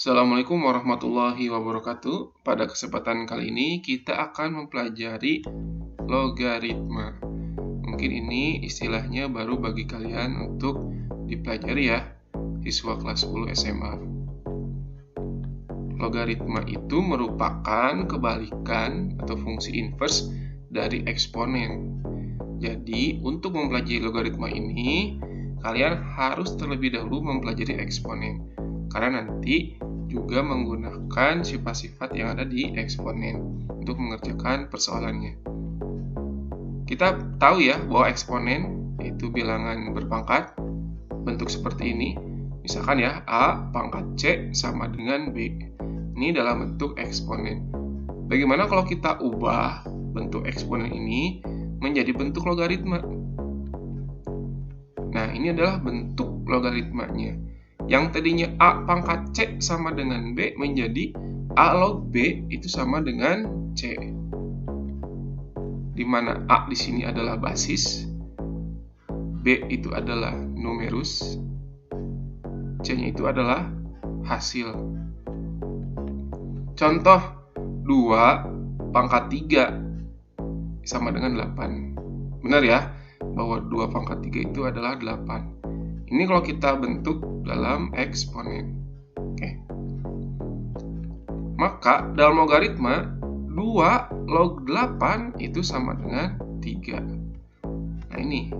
Assalamualaikum warahmatullahi wabarakatuh. Pada kesempatan kali ini kita akan mempelajari logaritma. Mungkin ini istilahnya baru bagi kalian untuk dipelajari ya, siswa kelas 10 SMA. Logaritma itu merupakan kebalikan atau fungsi inverse dari eksponen. Jadi, untuk mempelajari logaritma ini, kalian harus terlebih dahulu mempelajari eksponen. Karena nanti juga menggunakan sifat-sifat yang ada di eksponen untuk mengerjakan persoalannya. Kita tahu ya bahwa eksponen itu bilangan berpangkat bentuk seperti ini. Misalkan ya, A pangkat C sama dengan B. Ini dalam bentuk eksponen. Bagaimana kalau kita ubah bentuk eksponen ini menjadi bentuk logaritma? Nah, ini adalah bentuk logaritmanya. Yang tadinya A pangkat C sama dengan B menjadi A log B itu sama dengan C. Di mana A di sini adalah basis, B itu adalah numerus, C-nya itu adalah hasil. Contoh 2 pangkat 3 sama dengan 8. Benar ya, bahwa 2 pangkat 3 itu adalah 8. Ini kalau kita bentuk dalam eksponen. Oke. Maka dalam logaritma 2 log 8 itu sama dengan 3. Nah, ini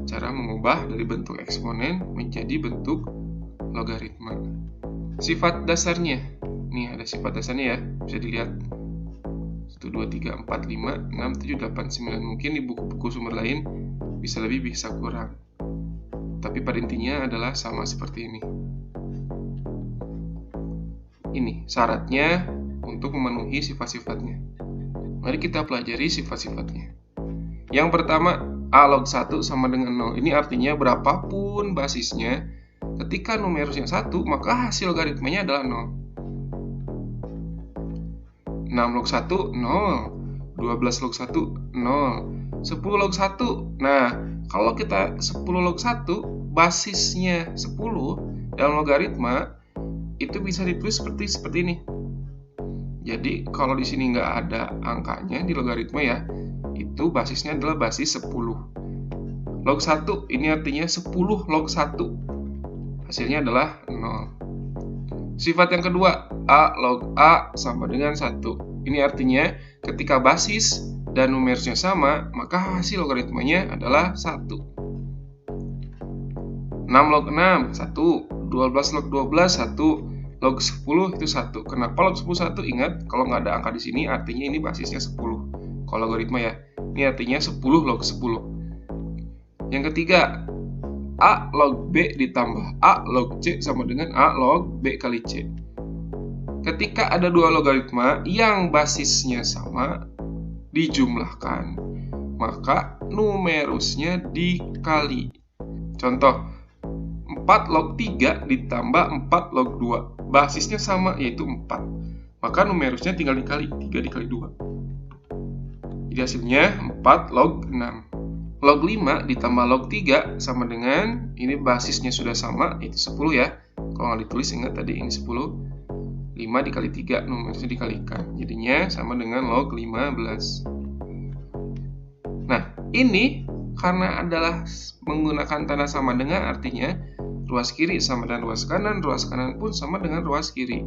cara mengubah dari bentuk eksponen menjadi bentuk logaritma. Sifat dasarnya. Nih ada sifat dasarnya ya. Bisa dilihat 1, 2, 3, 4, 5, 6, 7, 8, 9. Mungkin di buku-buku sumber lain bisa lebih, bisa kurang. Tapi pada intinya adalah sama seperti ini. Ini syaratnya untuk memenuhi sifat-sifatnya. Mari kita pelajari sifat-sifatnya. Yang pertama, A log 1 sama dengan 0. Ini artinya berapapun basisnya, ketika numerusnya 1, maka hasil logaritmanya adalah 0. 6 log 1, 0. 12 log 1, 0. 10 log 1. Nah, kalau kita 10 log 1, basisnya 10 dalam logaritma, itu bisa ditulis seperti ini. Jadi, kalau di sini nggak ada angkanya di logaritma ya, itu basisnya adalah basis 10. Log 1, ini artinya 10 log 1. Hasilnya adalah 0. Sifat yang kedua, A log A sama dengan 1. Ini artinya ketika basis dan numerusnya sama, maka hasil logaritmanya adalah 1. 6 log 6, 1. 12 log 12, 1. Log 10 itu 1. Kenapa log 10 1? Ingat, kalau nggak ada angka di sini, artinya ini basisnya 10. Kalau logaritma ya, ini artinya 10 log 10. Yang ketiga, A log B ditambah A log C sama dengan A log B kali C. Ketika ada dua logaritma yang basisnya sama, dijumlahkan, maka numerusnya dikali. Contoh, 4 log 3 ditambah 4 log 2. Basisnya sama, yaitu 4. Maka numerusnya tinggal dikali, 3 dikali 2. Jadi hasilnya 4 log 6. Log 5 ditambah log 3 sama dengan, ini basisnya sudah sama, yaitu 10 ya. Kalau nggak ditulis, ingat tadi ini 10. 5 dikali 3, numerusnya dikalikan. Jadinya sama dengan log 15. Nah, ini karena adalah menggunakan tanda sama dengan, artinya ruas kiri sama dengan ruas kanan pun sama dengan ruas kiri.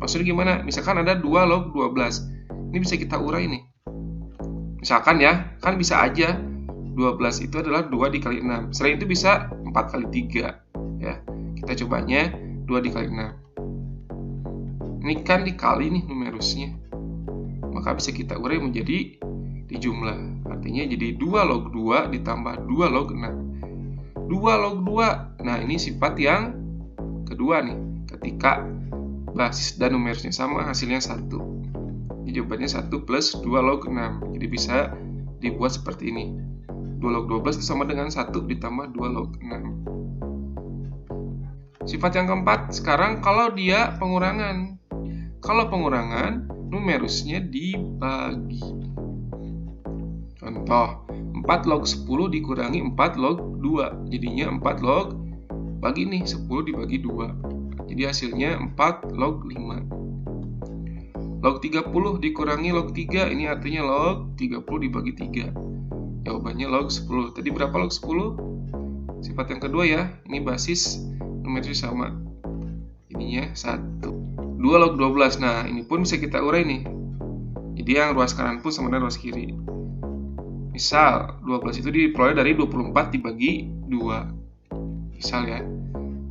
Maksudnya gimana? Misalkan ada 2 log 12. Ini bisa kita urai nih. Misalkan ya, kan bisa aja 12 itu adalah 2 dikali 6. Selain itu bisa 4 kali 3. Ya, kita cobanya 2 dikali 6. Ini kan dikali nih numerusnya. Maka bisa kita urai menjadi dijumlah. Artinya jadi 2 log 2 ditambah 2 log 6. 2 log 2. Nah, ini sifat yang kedua nih. Ketika basis dan numerusnya sama, hasilnya 1. Jadi jawabannya 1 plus 2 log 6. Jadi bisa dibuat seperti ini. 2 log 12 sama dengan 1 ditambah 2 log 6. Sifat yang keempat, sekarang kalau dia pengurangan. Kalau pengurangan, numerusnya dibagi. Contoh, 4 log 10 dikurangi 4 log 2. Jadinya 4 log bagi nih, 10 dibagi 2. Jadi hasilnya 4 log 5. Log 30 dikurangi log 3, ini artinya log 30 dibagi 3. Jawabannya log 10. Tadi berapa log 10? Sifat yang kedua ya, ini basis numerusnya sama. Ininya 1. 2 log 12. Nah, ini pun bisa kita urai nih. Jadi yang ruas kanan pun sama dengan ruas kiri. Misal, 12 itu diperoleh dari 24 dibagi 2. Misal ya.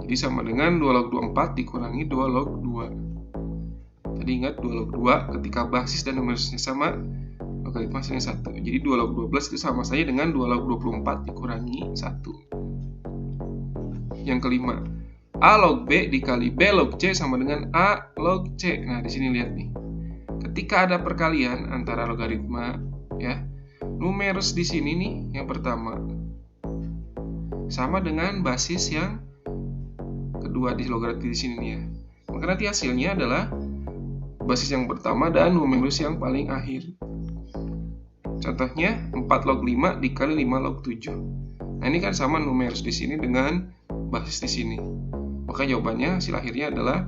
Jadi sama dengan 2 log 24 dikurangi 2 log 2. Tadi ingat 2 log 2 ketika basis dan numerusnya sama, logaritma hasilnya 1. Jadi 2 log 12 itu sama saja dengan 2 log 24 dikurangi 1. Yang kelima, A log B dikali B log C sama dengan A log C. Nah, di sini lihat nih. Ketika ada perkalian antara logaritma ya, numerus di sini nih yang pertama sama dengan basis yang kedua di logaritma di sini nih ya. Maka nanti hasilnya adalah basis yang pertama dan numerus yang paling akhir. Contohnya 4 log 5 dikali 5 log 7. Nah, ini kan sama numerus di sini dengan basis di sini. Maka jawabannya hasil akhirnya adalah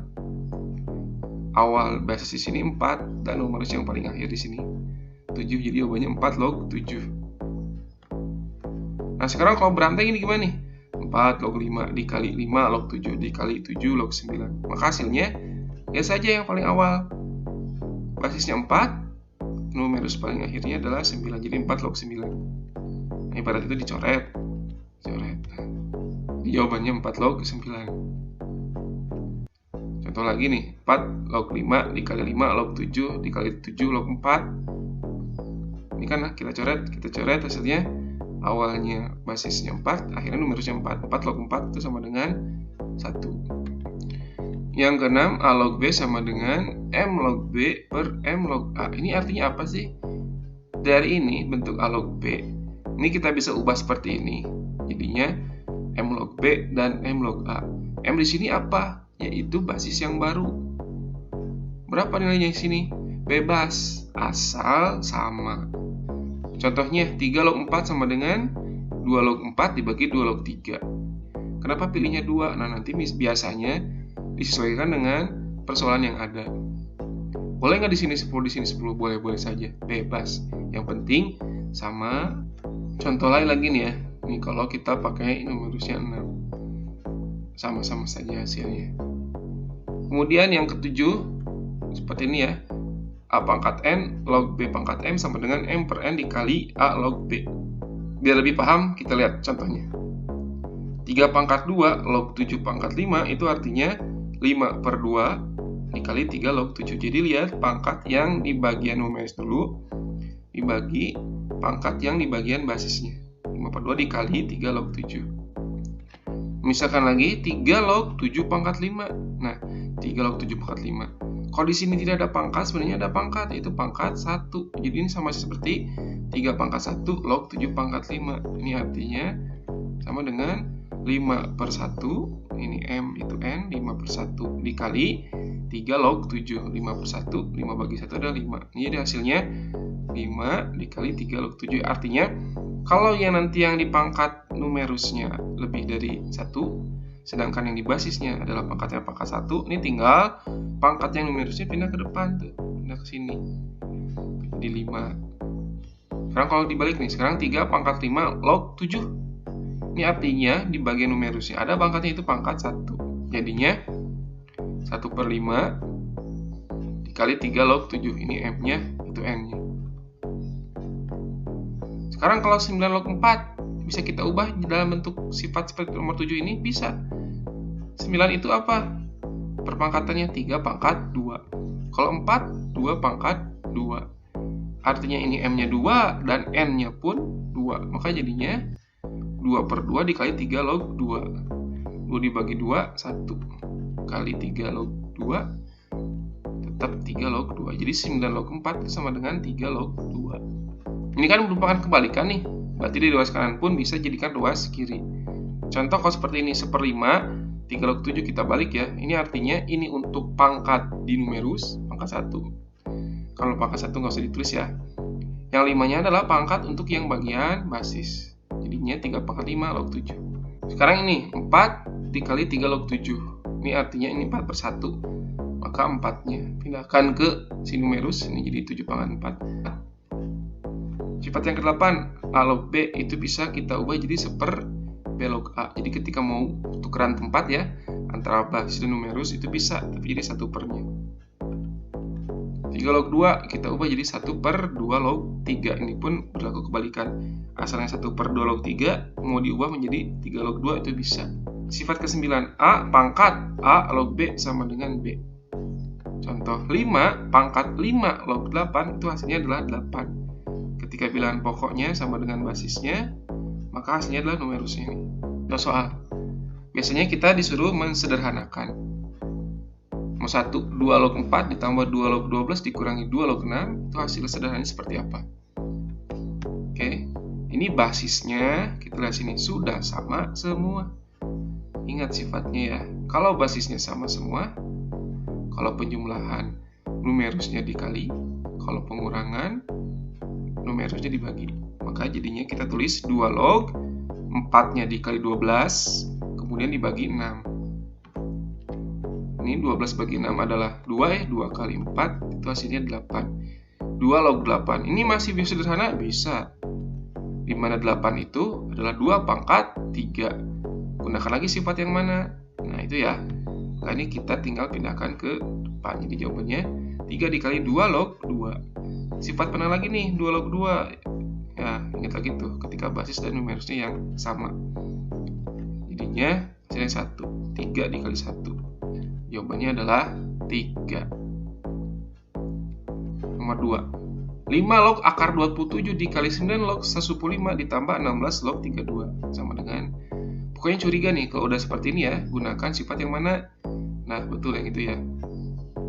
awal basis di sini 4 dan numerus yang paling akhir di sini 7. Jadi jawabannya 4 log 7. Nah, sekarang kalau berantai ini gimana nih? 4 log 5 dikali 5 log 7 dikali 7 log 9. Maka hasilnya ya saja yang paling awal. Basisnya 4, numerus paling akhirnya adalah 9. Jadi 4 log 9. Nah, ibarat itu dicoret. Jawabannya 4 log 9. Contoh lagi nih, 4 log 5 dikali 5 log 7 dikali 7 log 4. Ini kan kita coret hasilnya awalnya basisnya 4, akhirnya numerusnya 4. 4 log 4 itu sama dengan 1. Yang keenam, A log B sama dengan M log B per M log A. Ini artinya apa sih? Dari ini bentuk A log B, ini kita bisa ubah seperti ini. Jadinya M log B dan M log A. M di sini apa? Yaitu basis yang baru. Berapa nilainya di sini? Bebas, asal sama. Contohnya 3 log 4 sama dengan 2 log 4 dibagi 2 log 3. Kenapa pilihnya 2? Nah, nanti biasanya disesuaikan dengan persoalan yang ada. Boleh nggak di sini 10, di sini 10? Boleh saja, bebas. Yang penting sama. Contoh lain lagi nih ya. Ini kalau kita pakai numerusnya 6. Sama-sama saja hasilnya. Kemudian yang ketujuh, seperti ini ya. A pangkat N log B pangkat M sama dengan M per N dikali A log B. Biar lebih paham, kita lihat contohnya. 3 pangkat 2 log 7 pangkat 5 itu artinya 5 per 2 dikali 3 log 7. Jadi lihat pangkat yang di bagian numeris dulu dibagi pangkat yang di bagian basisnya. 5 per 2 dikali 3 log 7. Misalkan lagi 3 log 7 pangkat 5. Nah, 3 log 7 pangkat 5. Kalau di sini tidak ada pangkat, sebenarnya ada pangkat, yaitu pangkat 1. Jadi ini sama seperti 3 pangkat 1 log 7 pangkat 5. Ini artinya sama dengan 5 per 1, ini M itu N, 5 per 1 dikali 3 log 7. 5 per 1, 5 bagi 1 adalah 5. Ini jadi hasilnya 5 dikali 3 log 7. Artinya, kalau yang nanti yang di pangkat numerusnya lebih dari 1, sedangkan yang di basisnya adalah pangkatnya pangkat 1, ini tinggal pangkat yang numerusnya pindah ke depan tuh, pindah ke sini. Jadi 5. Sekarang kalau dibalik nih, sekarang 3 pangkat 5 log 7. Ini artinya di bagian numerusnya ada pangkatnya itu pangkat 1. Jadinya 1 per 5 dikali 3 log 7. Ini M-nya, itu N-nya. Sekarang kalau 9 log 4 bisa kita ubah dalam bentuk sifat seperti nomor 7 ini, bisa. 9 itu apa? Perpangkatannya 3 pangkat 2. Kalau 4, 2 pangkat 2. Artinya ini M-nya 2 dan N-nya pun 2. Maka jadinya 2 per 2 dikali 3 log 2. 2 dibagi 2, 1. Kali 3 log 2, tetap 3 log 2. Jadi 9 log 4 itu sama dengan 3 log 2. Ini kan merupakan kebalikan nih. Berarti di ruas kanan pun bisa jadikan ruas kiri. Contoh kalau seperti ini, 1/5, 3 log 7 kita balik ya. Ini artinya ini untuk pangkat di numerus, pangkat 1. Kalau pangkat 1 nggak usah ditulis ya. Yang 5-nya adalah pangkat untuk yang bagian basis. Jadinya 3 pangkat 5 log 7. Sekarang ini 4 dikali 3 log 7. Ini artinya ini 4 per 1. Maka 4-nya pindahkan ke si numerus, ini jadi 7 pangkat 4. Sifat yang ke-8, A log B itu bisa kita ubah jadi 1/B log A. Jadi ketika mau tukeran tempat ya, antara basis dan numerus itu bisa, tapi jadi 1/nya. 3 log 2 kita ubah jadi 1/2 log 3. Ini pun berlaku kebalikan. Asalnya 1/2 log 3 mau diubah menjadi 3 log 2 itu bisa. Sifat ke-9, A pangkat A log B sama dengan B. Contoh 5 pangkat 5 log 8 itu hasilnya adalah 8. Ketika bilangan pokoknya sama dengan basisnya, maka hasilnya adalah numerusnya ini. Contoh soal. Biasanya kita disuruh mensederhanakan. Mau 2 log 4 ditambah 2 log 12 dikurangi 2 log 6, itu hasil sederhananya seperti apa? Oke, ini basisnya, kita lihat sini, sudah sama semua. Ingat sifatnya ya, kalau basisnya sama semua, kalau penjumlahan numerusnya dikali, kalau pengurangan numerusnya dibagi. Maka jadinya kita tulis 2 log 4-nya dikali 12, kemudian dibagi 6. Ini 12 bagi 6 adalah 2 ya, 2 kali 4 itu hasilnya 8. 2 log 8, ini masih bisa sederhana? Bisa. Dimana 8 itu adalah 2 pangkat 3. Gunakan lagi sifat yang mana? Nah itu ya. Maka ini kita tinggal pindahkan ke depan. Jadi jawabannya 3 dikali 2 log 2. Sifat mana lagi nih? 2 log 2. Ya, ingat lagi tuh ketika basis dan numerusnya yang sama. Jadinya hasilnya 1. 3 dikali 1. Jawabannya adalah 3. Nomor 2. 5 log akar 27 dikali 9 log 1/5 ditambah 16 log 32. Sama dengan, pokoknya curiga nih kalau udah seperti ini ya, gunakan sifat yang mana? Nah, betul yang itu ya.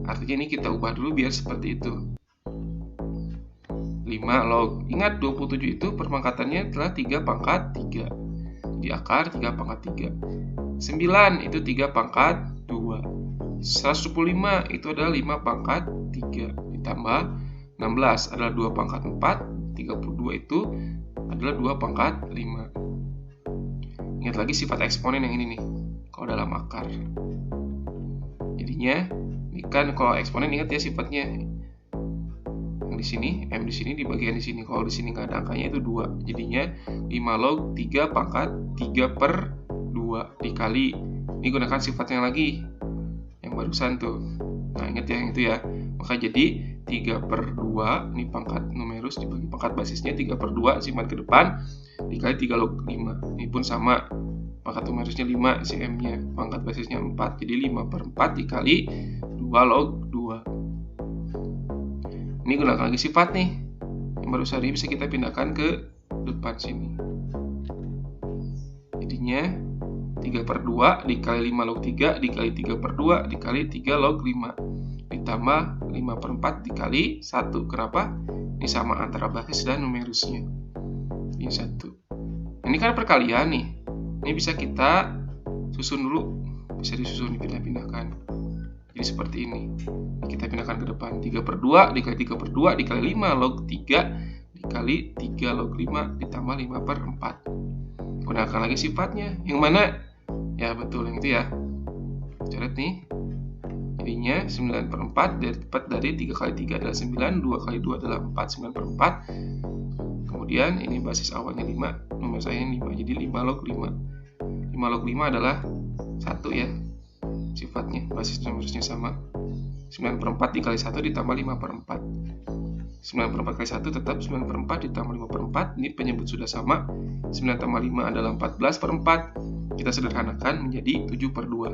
Artinya ini kita ubah dulu biar seperti itu. 5 log, ingat 27 itu perpangkatannya adalah 3 pangkat 3. Di akar 3 pangkat 3. 9 itu 3 pangkat 2. 125 itu adalah 5 pangkat 3. Ditambah 16 adalah 2 pangkat 4. 32 itu adalah 2 pangkat 5. Ingat lagi sifat eksponen yang ini nih, kalau dalam akar. Jadinya, ini kan kalau eksponen ingat ya sifatnya. Yang di sini, M di sini di bagian di sini. Kalau di sini nggak ada angkanya itu 2. Jadinya 5 log 3 pangkat 3/2 dikali. Ini gunakan sifatnya lagi. Yang barusan tuh. Nah, ingat ya yang itu ya. Maka jadi 3/2, ini pangkat numerus dibagi pangkat basisnya 3/2 simpan ke depan dikali 3 log 5. Ini pun sama, pangkat numerusnya 5, si M-nya, pangkat basisnya 4. Jadi 5/4 dikali 2 log 2. Ini gunakan lagi sifat nih. Yang barusan ini bisa kita pindahkan ke depan sini. Jadinya 3/2 dikali 5 log 3 dikali 3/2 dikali 3 log 5 ditambah 5/4 dikali 1. Kenapa? Ini sama antara basis dan numerusnya. Ini 1. Ini kan perkalian nih. Ini bisa kita susun dulu. Bisa disusun, dipindah-pindahkan. Jadi seperti ini. Kita pindahkan ke depan. 3/2 dikali 3/2 dikali 5 log 3 dikali 3 log 5 ditambah 5/4. Gunakan lagi sifatnya. Yang mana? Ya betul yang itu ya. Coret nih. Jadinya 9/4 dari 3 kali 3 adalah 9, 2 kali 2 adalah 4, 9/4. Kemudian ini basis awalnya 5, nomor saya 5, jadi 5 log 5. 5 log 5 adalah 1 ya. Sifatnya, basis numerusnya sama. 9/4 dikali 1 ditambah 5/4. 9/4 kali 1 tetap 9/4 ditambah 5/4. Ini penyebut sudah sama. 9 tambah 5 adalah 14/4. Kita sederhanakan menjadi 7/2.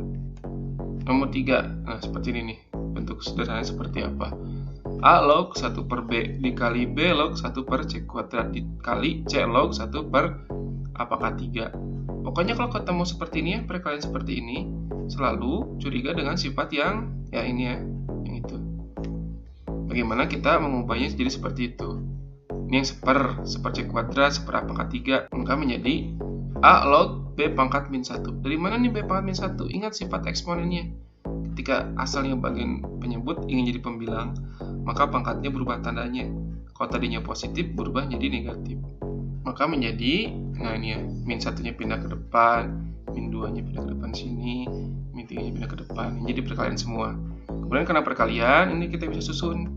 Nomor 3, nah seperti ini nih, bentuk sederhana seperti apa? A log 1/B dikali B log 1/C kuadrat dikali C log 1/A pangkat 3. Pokoknya kalau ketemu seperti ini ya, perkalian seperti ini, selalu curiga dengan sifat yang ini ya, yang itu. Bagaimana kita mengubahnya jadi seperti itu? Ini yang 1/C kuadrat, 1/A pangkat 3, maka menjadi A log B pangkat min 1. Dari mana nih B pangkat min 1? Ingat sifat eksponennya. Ketika asalnya bagian penyebut ingin jadi pembilang, maka pangkatnya berubah tandanya. Kalau tadinya positif, berubah jadi negatif. Maka menjadi, nah ini ya, min 1-nya pindah ke depan, min 2-nya pindah ke depan sini, min 3-nya pindah ke depan. Jadi perkalian semua. Kemudian karena perkalian, ini kita bisa susun.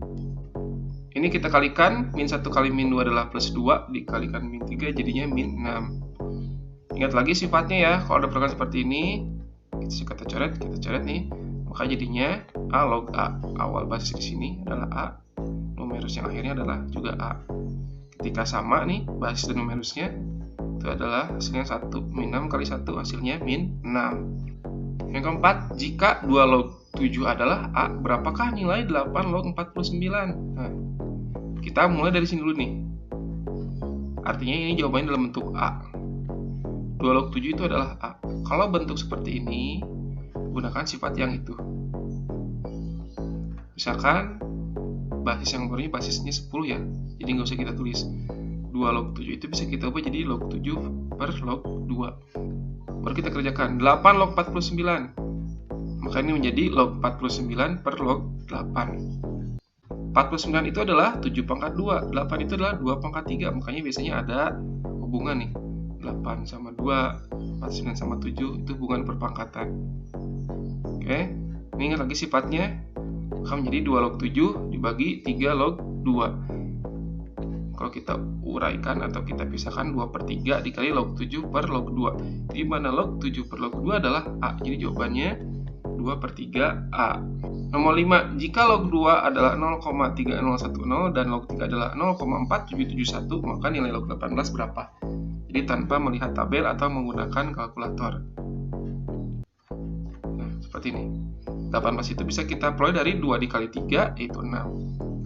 Ini kita kalikan, min 1 kali min 2 adalah plus 2, dikalikan min 3 jadinya min 6. Ingat lagi sifatnya ya, kalau ada perkalian seperti ini, kita coret nih, maka jadinya A log A. Awal basis di sini adalah A, numerus yang akhirnya adalah juga A. Ketika sama nih, basis dan numerusnya, itu adalah hasilnya 1. Min 6 kali 1 hasilnya min 6. Yang keempat, jika 2 log 7 adalah A, berapakah nilai 8 log 49? Nah, kita mulai dari sini dulu nih. Artinya ini jawabannya dalam bentuk A. 2 log 7 itu adalah A. Kalau bentuk seperti ini, gunakan sifat yang itu. Misalkan, basis yang barunya basisnya 10 ya. Jadi nggak usah kita tulis. 2 log 7 itu bisa kita ubah jadi log 7 per log 2. Baru kita kerjakan 8 log 49. Maka ini menjadi log 49 per log 8. 49 itu adalah 7 pangkat 2. 8 itu adalah 2 pangkat 3. Makanya biasanya ada hubungan nih. 8 sama 2, 49 sama 7 itu hubungan perpangkatan. Oke, ini ingat lagi sifatnya. Maka menjadi 2 log 7 dibagi 3 log 2. Kalau kita uraikan atau kita pisahkan 2 per 3 dikali log 7 per log 2. Di mana log 7 per log 2 adalah A. Jadi jawabannya 2 per 3 A. Nomor 5. Jika log 2 adalah 0,3010 dan log 3 adalah 0,4771, maka nilai log 18 berapa? Jadi tanpa melihat tabel atau menggunakan kalkulator. Nah, seperti ini. 18 itu bisa kita peroleh dari 2 dikali 3, yaitu 6.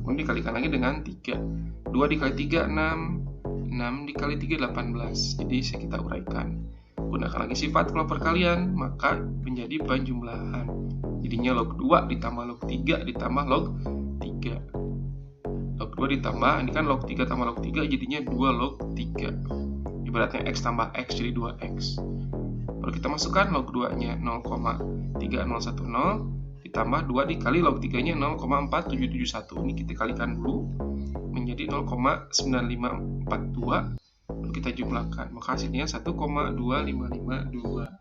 Kemudian dikalikan lagi dengan 3. 2 dikali 3, 6. 6 dikali 3, 18. Jadi bisa kita uraikan. Gunakan lagi sifat kalau perkalian, maka menjadi penjumlahan. Jadinya log 2 ditambah log 3 ditambah log 3. Log 2 ditambah, ini kan log 3 tambah log 3, jadinya 2 log 3. Ibaratnya X tambah X jadi 2X. Baru kita masukkan log 2-nya 0,3010 ditambah 2 dikali log 3-nya 0,4771. Ini kita kalikan dulu menjadi 0,9542. Lalu kita jumlahkan, maka hasilnya 1,2552.